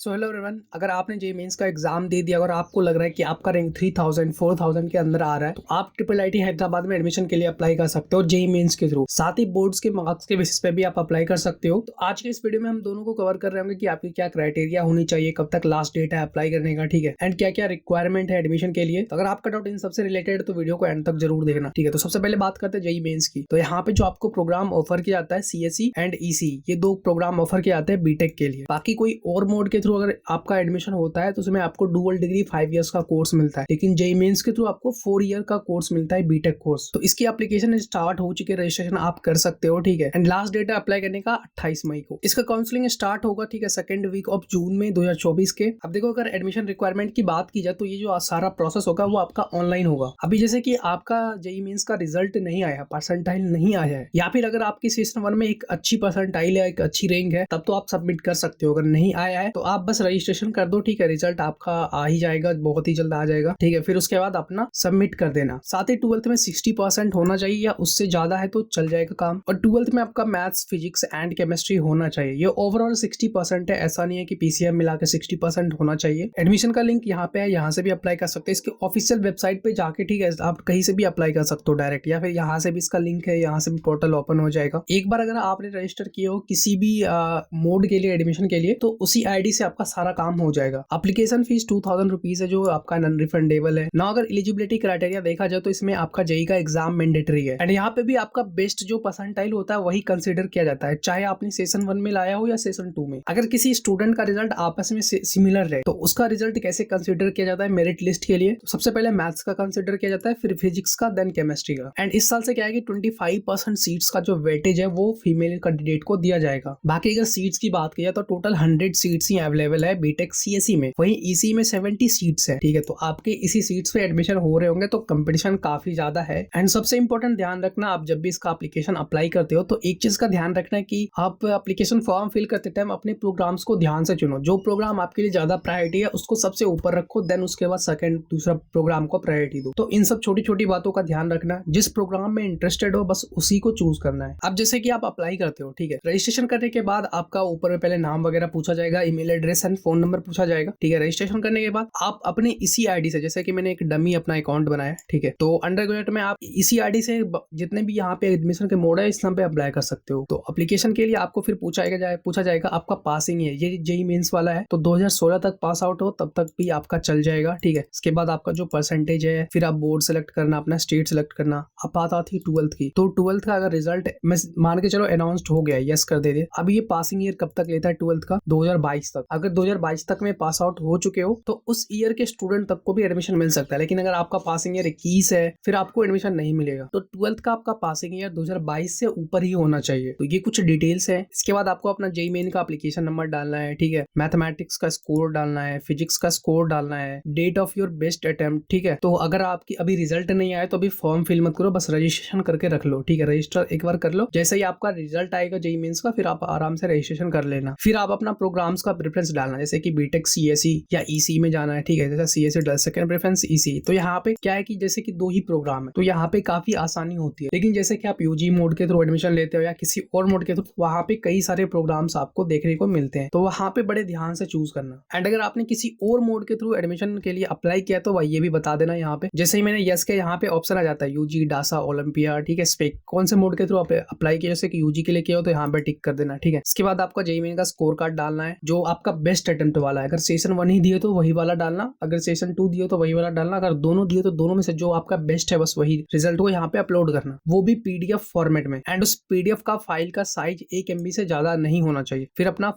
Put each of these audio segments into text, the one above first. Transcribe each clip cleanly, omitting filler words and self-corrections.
So hello everyone, अगर आपने JEE mains का एग्जाम दे दिया और आपको लग रहा है कि आपका रैंक 3000 4000 के अंदर आ रहा है तो आप ट्रिपल आईटी हैदराबाद में एडमिशन के लिए अप्लाई कर सकते हो जेईई मेंस के थ्रू। साथ ही बोर्ड्स के मार्क्स के बेसिस पे भी आप अप्लाई कर सकते हो। तो आज के इस वीडियो में हम दोनों को कवर कर रहे होंगे कि आपकी क्या क्राइटेरिया होनी चाहिए, कब तक लास्ट डेट है अप्लाई करने का, ठीक है, एंड क्या क्या रिक्वायरमेंट है एडमिशन के लिए। तो अगर आपका डाउट इन सबसे रिलेटेड तो वीडियो को एंड तक जरूर देखना, ठीक है। तो सबसे पहले बात करते हैं जेईई मेंस की। तो यहाँ पे जो आपको प्रोग्राम ऑफर किया जाता है सीएसई एंड ईसी, ये दो प्रोग्राम ऑफर किए जाते हैं बीटेक के लिए। बाकी कोई और मोड के थ्रू अगर आपका एडमिशन होता है तो उसमें आपको डुअल डिग्री 5 इयर्स का कोर्स मिलता है, लेकिन जेईई मेंस के थ्रू आपको 4 ईयर का कोर्स मिलता है बीटेक कोर्स। तो इसकी एप्लीकेशन स्टार्ट हो चुकी है, रजिस्ट्रेशन आप कर सकते हो, ठीक है। एंड लास्ट डेट है अप्लाई करने का 28 मई को। इसका काउंसलिंग स्टार्ट होगा, ठीक है, सेकंड वीक ऑफ जून में 2024 के। अब देखो, अगर एडमिशन रिक्वायरमेंट की बात की जाए तो ये जो सारा प्रोसेस होगा वो आपका ऑनलाइन होगा। अभी जैसे कि आपका जेईई मेंस का रिजल्ट नहीं आया, परसेंटाइल नहीं आया है, या फिर अगर आपकी सेशन 1 में एक अच्छी परसेंटाइल है, एक अच्छी रैंक है, तब तो आप सबमिट कर सकते हो। अगर नहीं आया है तो आप बस रजिस्ट्रेशन कर दो, ठीक है, रिजल्ट आपका आ ही जाएगा, बहुत ही जल्द आ जाएगा, ठीक है। फिर उसके बाद अपना सबमिट कर देना। साथ ही 12th में 60% होना चाहिए या उससे ज्यादा है तो चल जाएगा काम। और 12th में आपका मैथ्स, फिजिक्स एंड केमिस्ट्री होना चाहिए। ये ओवरऑल 60% है, ऐसा नहीं है कि पीसीएम मिला के 60% होना चाहिए। एडमिशन का लिंक यहाँ पे है, यहाँ से भी अप्लाई कर सकते हैं। इसके ऑफिशियल वेबसाइट पे जाके, ठीक है, आप कहीं से भी अप्लाई कर सकते हो डायरेक्ट, या फिर यहाँ से भी इसका लिंक है, यहाँ से भी पोर्टल ओपन हो जाएगा। एक बार अगर आपने रजिस्टर किए हो किसी भी मोड के लिए, एडमिशन के लिए, तो उसी आईडी से आपका सारा काम हो जाएगा। एप्लीकेशन फीस 2000 रुपीज है जो आपका नॉन रिफंडेबल है ना। अगर एलिजिबिलिटी क्राइटेरिया देखा जाए तो इसमें आपका जेईई का एग्जाम मैंडेटरी है, एंड यहाँ पे भी आपका बेस्ट जो परसेंटाइल होता है वही कंसीडर किया जाता है, चाहे आपने सेशन 1 में लाया हो या सेशन 2 में। अगर किसी स्टूडेंट का रिजल्ट आपस में सिमिलर है तो उसका रिजल्ट कैसे कंसीडर किया जाता है मेरिट लिस्ट के लिए? तो सबसे पहले मैथ्स का कंसीडर किया जाता है, फिर फिजिक्स का, देन केमिस्ट्री का। एंड इस साल से क्या है कि 25% सीट्स का जो वेटेज है वो फीमेल कैंडिडेट को दिया जाएगा। बाकी अगर सीट्स की बात की जाए तो टोटल 100 सीट्स ही अवेलेबल है बीटेक सीएसई में, वहीं ईसी में 70 सीट्स है, ठीक है। तो आपके इसी सीट्स पे एडमिशन हो रहे होंगे, तो कंपटीशन काफी ज्यादा है। एंड सबसे इंपॉर्टेंट ध्यान रखना, आप जब भी इसका एप्लीकेशन अप्लाई करते हो तो एक चीज का ध्यान रखना है कि आप एप्लीकेशन फॉर्म फिल करते टाइम अपने प्रोग्राम्स को ध्यान से चुनो। जो प्रोग्राम आपके लिए ज्यादा प्रायोरिटी है उसको सबसे ऊपर रखो, देन उसके बाद सेकंड दूसरा प्रोग्राम को प्रायोरिटी दो। तो इन सब छोटी छोटी बातों का ध्यान रखना, जिस प्रोग्राम में इंटरेस्टेड हो बस उसी को चूज करना है। अब जैसे कि आप अप्लाई करते हो, ठीक है, रजिस्ट्रेशन करने के बाद आपका ऊपर में पहले नाम वगैरह पूछा जाएगा, email address and phone number पूछा जाएगा, ठीक है। रजिस्ट्रेशन करने के बाद आप अपने इसी आईडी से, जैसे कि मैंने एक डमी अपना अकाउंट बनाया, ठीक है, तो अंडर ग्रेजुएट में आप इसी आईडी से जितने भी यहाँ पे एडमिशन के मोड है इस नाम पे अप्लाई कर सकते हो। तो एप्लीकेशन के लिए आपको फिर पूछा जाएगा आपका पासिंग है, ये जेईई मेंस वाला है तो 2016 तक पास आउट हो तब तक भी आपका चल जाएगा, ठीक है। इसके बाद आपका जो परसेंटेज है, फिर आप बोर्ड सेलेक्ट करना, अपना स्टेट सेलेक्ट करना। अब बात आती है 12th की, तो 12th का अगर रिजल्ट मैं मान के चलो अनाउंस्ड हो गया, यस कर दे। अब ये पासिंग ईयर कब तक लेता है 12th का? 2022 तक। अगर 2022 तक में पास आउट हो चुके हो तो उस ईयर के स्टूडेंट तक को भी एडमिशन मिल सकता है, लेकिन अगर आपका पासिंग ईयर 21 है फिर आपको एडमिशन नहीं मिलेगा। तो 12th का आपका पासिंग ईयर 2022 से ऊपर ही होना चाहिए। तो ये कुछ डिटेल्स है। इसके बाद आपको अपना जेईई मेन का एप्लीकेशन नंबर डालना है, ठीक है, मैथमेटिक्स का स्कोर डालना है, फिजिक्स का स्कोर डालना है, date of your best attempt, ठीक है। तो अगर आपकी अभी रिजल्ट नहीं आया तो अभी फॉर्म फिल मत करो, बस रजिस्ट्रेशन करके रख लो, ठीक है। रजिस्टर एक बार कर लो, जैसे ही आपका रिजल्ट आएगा जेईई मेंस का फिर आप आराम से रजिस्ट्रेशन कर लेना। फिर आप अपना प्रोग्राम्स का प्रेफरेंस डालना, जैसे कि बीटेक सीएसई या ईसी में जाना है, ठीक है। जैसे सीएसई डाल, सेकंड प्रेफरेंस ईसी। तो यहाँ पे क्या है कि जैसे कि 2 ही प्रोग्राम है तो यहाँ पे काफी आसानी होती है, लेकिन जैसे कि आप यूजी मोड के थ्रू एडमिशन लेते हो या किसी और मोड के थ्रू, वहाँ पे कई सारे प्रोग्राम्स आपको देखने को मिलते हैं, तो वहाँ पे बड़े ध्यान से चूज करना। एंड अगर आपने किसी और मोड के थ्रू एडमिशन के लिए अप्लाई किया तो वही ये भी बता देना यहाँ पे। जैसे ही मैंने यस के यहाँ पे ऑप्शन आ जाता है यूजी, डासा, ओलंपिया, ठीक है, स्पेक, कौन से मोड के थ्रू अप्लाई किया, जैसे कि यूजी के लिए किया हो तो यहाँ पे टिक कर देना, ठीक है। इसके बाद आपका जेईई मेन का स्कोर कार्ड डालना है जो आपका बेस्ट अटेम्प्ट वाला है। अगर सेशन 1 ही दिए तो वही वाला डालना, अगर सेशन 2 दिए तो वही वाला डालना, अगर दोनों दिए तो दोनों में से जो आपका बेस्ट है बस वही रिजल्ट को यहाँ पे अपलोड करना, वो भी पीडीएफ फॉर्मेट में। एंड उस पीडीएफ का फाइल का साइज 1 MB से ज्यादा नहीं होना चाहिए। फिर अपना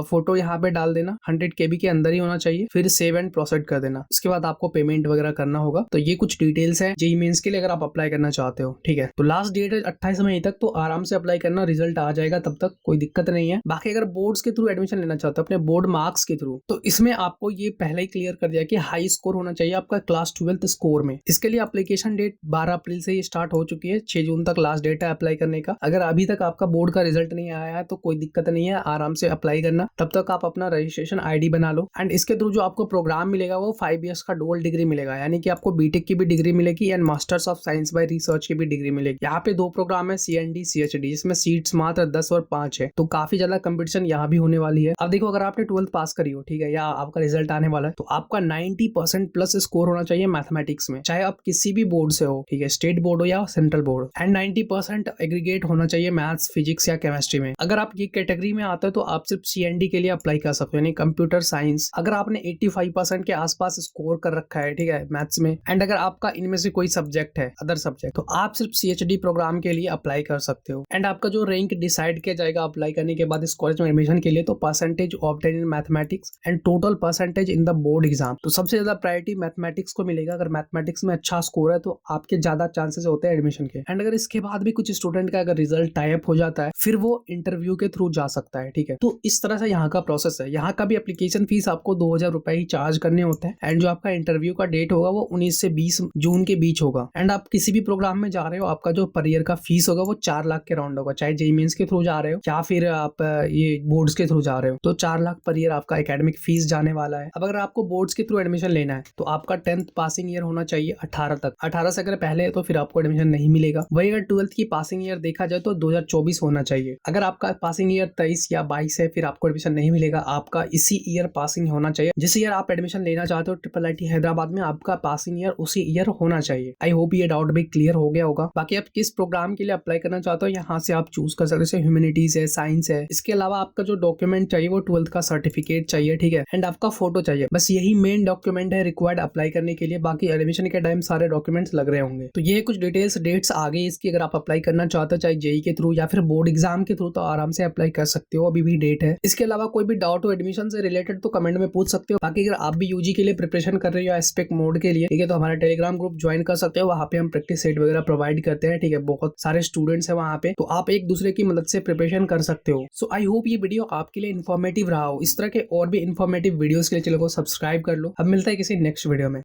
फोटो यहाँ पे डाल देना, 100 KB के अंदर ही होना चाहिए, फिर सेव एंड प्रोसीड कर देना। उसके बाद आपको पेमेंट वगैरह करना होगा। तो ये कुछ डिटेल्स है जेईई मेंस के लिए अगर आप अप्लाई करना चाहते हो, ठीक है। तो लास्ट डेट है 28 मई तक, तो आराम से अप्लाई करना, रिजल्ट आ जाएगा तब तक, कोई दिक्कत नहीं है। बाकी अगर बोर्ड्स के थ्रू एडमिशन लेना चाहते हो अपने बोर्ड मार्क्स के थ्रू, तो इसमें आपको ये पहले ही क्लियर कर दिया कि हाई स्कोर होना चाहिए आपका क्लास 12th स्कोर में। इसके लिए एप्लीकेशन डेट 12 अप्रैल से ही स्टार्ट हो चुकी है, 6 जून तक लास्ट डेट है अप्लाई करने का। अगर अभी तक आपका बोर्ड का रिजल्ट नहीं आया है तो कोई दिक्कत नहीं है, आराम से अप्लाई करना। तब तक आप अपना रजिस्ट्रेशन आईडी बना लो। एंड इसके थ्रू जो आपको प्रोग्राम मिलेगा वो 5 इयर्स का डुअल डिग्री मिलेगा, यानी कि आपको बीटेक की भी डिग्री मिलेगी and masters of science by research की भी डिग्री मिलेगी। यहाँ पे 2 प्रोग्राम है, CND CHD, जिसमें सीट्स मात्र 10 और 5 है, तो काफी ज्यादा कंपटीशन यहाँ भी होने वाली है। अब देखो, अगर आपने 12th पास करी हो, ठीक है, या आपका रिजल्ट आने वाला है, तो आपका 90% प्लस स्कोर होना चाहिए मैथमेटिक्स में, चाहे आप किसी भी बोर्ड से हो, ठीक है, स्टेट बोर्ड हो या सेंट्रल बोर्ड, एंड 90% एग्रीगेट होना चाहिए मैथ्स, फिजिक्स या केमिस्ट्री में। अगर आप ये कैटेगरी में आते हो तो आप सिर्फ CND के लिए अप्लाई कर सकते हो, यानी कंप्यूटर साइंस। अगर आपने 85% के आसपास स्कोर कर रखा है, ठीक है, मैथ्स में, एंड अगर आपका इनमें से कोई सब्जेक्ट है, अदर सब्जेक्ट, तो आप सिर्फ CHD प्रोग्राम के लिए अप्लाई कर सकते हो। एंड आपका जो रैंक डिसाइड किया जाएगा अप्लाई करने के बाद इस कॉलेज में एडमिशन के लिए, तो percentage obtain in mathematics and total percentage in the board exam. तो सबसे ज्यादा प्रायोरिटी मैथमेटिक्स को मिलेगा। अगर मैथमेटिक्स में अच्छा स्कोर है तो आपके ज्यादा चांसेस होते हैं एडमिशन के। एंड अगर इसके बाद भी कुछ स्टूडेंट का अगर रिजल्ट टाई अप हो जाता है, फिर वो इंटरव्यू के थ्रू जा सकता है, ठीक है। तो इस तरह से यहाँ का प्रोसेस है। यहाँ का भी एप्लीकेशन फीस आपको 2000 रुपए ही चार्ज करने होते हैं। एंड जो आपका इंटरव्यू का डेट होगा वो 19 से 20 जून के बीच होगा। एंड आप किसी भी प्रोग्राम में जा रहे हो, आपका जो पर ईयर का फीस होगा वो 4 लाख के राउंड होगा, चाहे जेईई मेंस के थ्रू जा रहे हो या फिर आप ये बोर्ड्स के थ्रू जा रहे हो, तो 4 लाख पर ईयर आपका एकेडमिक फीस जाने वाला है। अब अगर आपको बोर्ड्स के थ्रू एडमिशन लेना है तो आपका 10th पासिंग ईयर होना चाहिए 18 तक। 18 से अगर पहले है तो फिर आपको एडमिशन नहीं मिलेगा। वही अगर 12th की पासिंग ईयर देखा जाए तो 2024 होना चाहिए। अगर आपका पासिंग ईयर 23 या 22 है फिर आपको एडमिशन नहीं मिलेगा। आपका इसी ईयर पासिंग होना चाहिए। जिस ईयर आप एडमिशन लेना चाहते हो IIIT हैदराबाद में, आपका पासिंग ईयर उसी ईयर होना चाहिए। आई होप ये डाउट भी क्लियर हो गया होगा। बाकी आप किस प्रोग्राम के लिए अप्लाई करना चाहते हो यहाँ से आप चूज कर सकते हो, जैसे ह्यूमैनिटीज है, साइंस है। इसके अलावा आपका जो डॉक्यूमेंट चाहिए वो 12th का सर्टिफिकेट चाहिए, ठीक है, एंड आपका फोटो चाहिए। बस यही मेन डॉक्यूमेंट है रिक्वायर्ड अप्लाई करने के लिए। बाकी एडमिशन के टाइम सारे डॉक्यूमेंट्स लग रहे होंगे। तो ये कुछ डिटेल्स, डेट्स आ गई इसकी। अगर आप अप्लाई करना चाहते हो चाहे जेईई के थ्रू या फिर बोर्ड एग्जाम के थ्रू, तो आराम से अप्लाई कर सकते हो। अभी भी डेट है। इसके अलावा कोई भी डाउट हो एडमिशन से रिलेटेड तो कमेंट में पूछ सकते हो। बाकी अगर आप भी यूजी के लिए प्रिपरेशन कर रहे हो या एस्पेक्ट मोड के लिए, ठीक है, तो हमारा टेलीग्राम ग्रुप ज्वाइन कर सकते हो। वहाँ पे हम प्रैक्टिस सेट वगैरह प्रोवाइड करते हैं, ठीक है, बहुत सारे स्टूडेंट्स हैं वहाँ पे, तो आप एक दूसरे की मदद से प्रिपरेशन कर सकते हो। सो आई होप ये वीडियो आपके लिए इन्फॉर्मेटिव रहा हो। इस तरह के और भी इन्फॉर्मेटिव वीडियोस के लिए चैनल को सब्सक्राइब कर लो। अब मिलता है किसी नेक्स्ट वीडियो में।